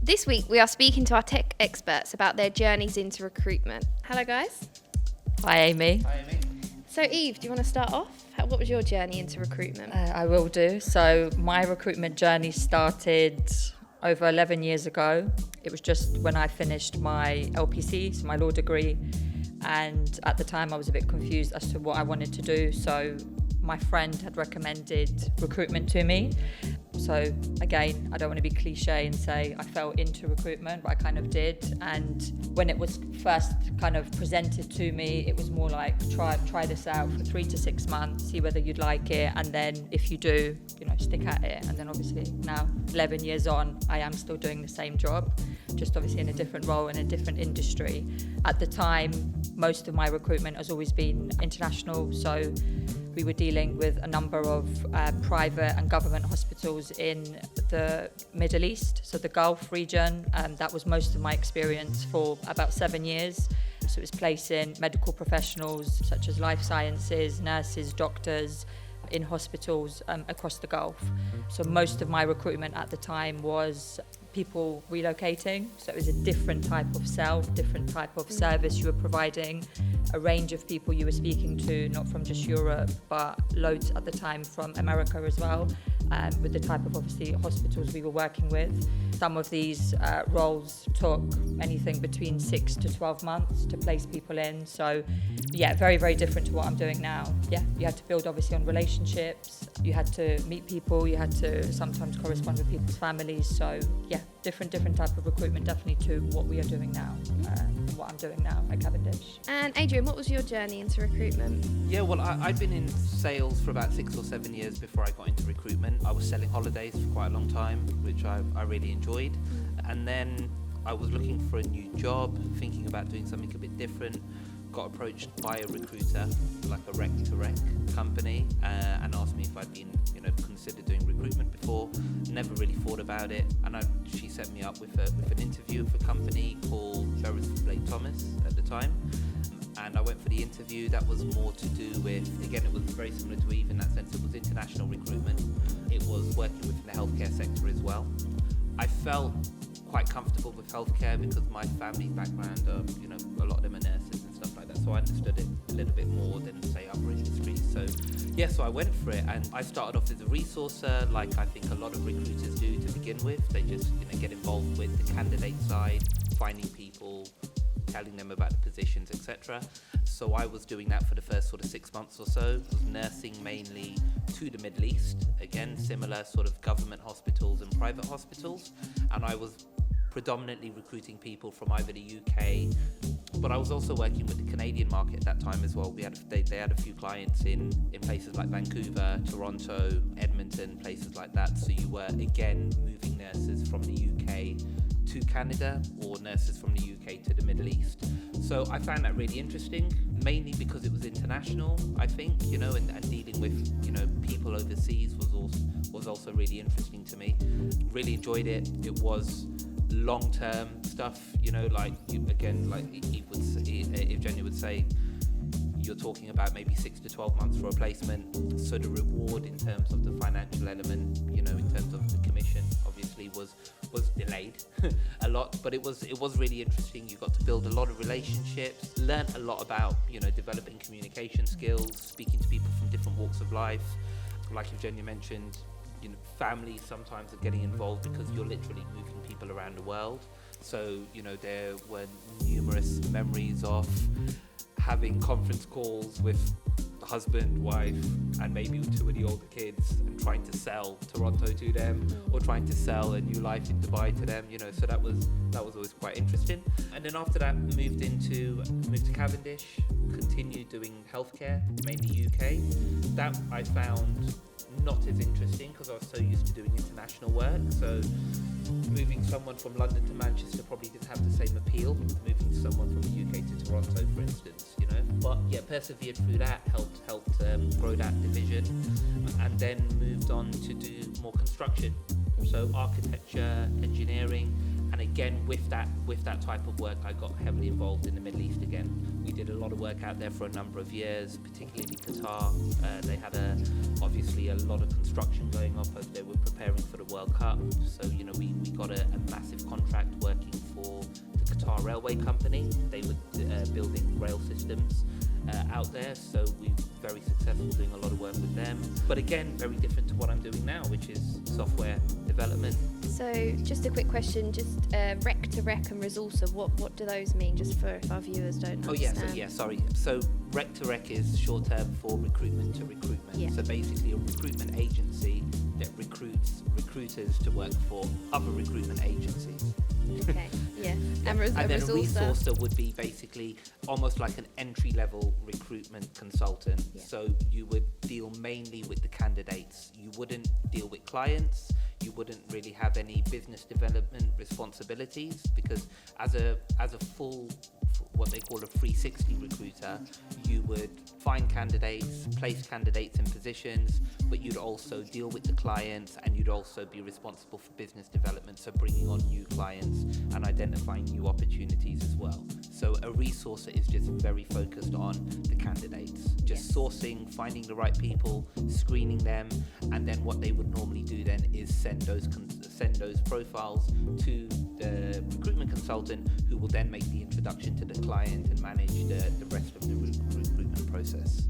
This week we are speaking to our tech experts about their journeys into recruitment. Hello guys. Hi Amy. Hi, Amy. So Eve, do you want to start off? What was your journey into recruitment? I will do. So my recruitment journey started over 11 years ago. It was just when I finished my LPC, so my law degree. And at the time I was a bit confused as to what I wanted to do. So my friend had recommended recruitment to me. So again, I don't want to be cliche and say I fell into recruitment, but I kind of did. And when it was first kind of presented to me, it was more like try this out for 3 to 6 months, see whether you'd like it, and then if you do, stick at it. And then obviously now 11 years on, I am still doing the same job, just obviously in a different role in a different industry. At the time, most of my recruitment has always been international, so we were dealing with a number of private and government hospitals in the Middle East, so the Gulf region. That was most of my experience for about 7 years. So it was placing medical professionals such as life sciences, nurses, doctors in hospitals across the Gulf. So most of my recruitment at the time was people relocating. So it was a different type of sell, different type of service you were providing, a range of people you were speaking to, not from just Europe, but loads at the time from America as well, with the type of obviously hospitals we were working with. Some of these roles took anything between 6 to 12 months to place people in. So yeah, very, very different to what I'm doing now. Yeah, you had to build obviously on relationships, you had to meet people, you had to sometimes correspond with people's families. So yeah, different type of recruitment definitely to what we are doing now, what I'm doing now at Cavendish. And Adrian, what was your journey into recruitment? Yeah, well, I'd been in sales for about 6 or 7 years before I got into recruitment. I was selling holidays for quite a long time, which I really enjoyed. And then I was looking for a new job, thinking about doing something a bit different. Got approached by a recruiter, like a rec-to-rec company, and asked me if I'd been, considered doing recruitment before. Never really thought about it, and she set me up with an interview with a company called Blake Thomas at the time. And I went for the interview. That was more to do with, again, it was very similar to Eve in that sense. It was international recruitment. It was working within the healthcare sector as well. I felt quite comfortable with healthcare because my family's background, a lot of them are nurses and stuff like that. So I understood it a little bit more than, say, other industries. So I went for it, and I started off as a resourcer, like I think a lot of recruiters do to begin with. They just, get involved with the candidate side, finding people, telling them about the positions, etc. So I was doing that for the first sort of 6 months or so. Was nursing mainly to the Middle East, again similar sort of government hospitals and private hospitals, and I was predominantly recruiting people from either the UK, but I was also working with the Canadian market at that time as well. They had a few clients in places like Vancouver, Toronto, Edmonton, places like that. So you were again moving nurses from the UK to Canada or nurses from the UK to the Middle East. So I found that really interesting, mainly because it was international, I think, and dealing with, people overseas was also really interesting to me. Really enjoyed it. It was long-term stuff, like Evgenia would say, you're talking about maybe 6 to 12 months for a placement. So the reward in terms of the financial element, in terms of the commission, obviously was delayed a lot, but it was really interesting. You got to build a lot of relationships, learn a lot about, developing communication skills, speaking to people from different walks of life. Like Evgenia mentioned, families sometimes are getting involved because you're literally moving people around the world. So, there were numerous memories of having conference calls with husband, wife, and maybe 2 of the older kids, and trying to sell Toronto to them, or trying to sell a new life in Dubai to them. So that was always quite interesting. And then after that, moved to Cavendish, continued doing healthcare, mainly UK. That I found not as interesting because I was so used to doing international work. So moving someone from London to Manchester probably didn't have the same appeal as moving someone from the UK to Toronto, for instance, But yeah, persevered through that, helped grow that division, and then moved on to do more construction. So architecture, engineering, and And again, with that type of work, I got heavily involved in the Middle East again. We did a lot of work out there for a number of years, particularly Qatar. They had obviously a lot of construction going on as they were preparing for the World Cup. So, we got a massive contract working for the Qatar Railway Company. They were building rail systems out there, so we were very successful doing a lot of work with them. But again, very different to what I'm doing now, which is software development. So just a quick question, just rec to rec and resourcer, what do those mean, just for if our viewers don't understand? Sorry. So rec to rec is short term for recruitment to recruitment. Yeah. So basically a recruitment agency that recruits recruiters to work for other recruitment agencies. Okay, yeah. And then a resourcer? resourcer would be basically almost like an entry-level recruitment consultant. Yeah. So you would deal mainly with the candidates. You wouldn't deal with clients. You wouldn't really have any business development responsibilities, because as a full, what they call a 360 recruiter, you would find candidates, place candidates in positions, but you'd also deal with the clients, and you'd also be responsible for business development, so bringing on new clients and identifying new opportunities as well. So a resourcer is just very focused on the candidates, just sourcing, finding the right people, screening them, and then what they would normally do then is send those profiles to the recruitment consultant, who will then make the introduction to the client and manage the rest of the recruitment process.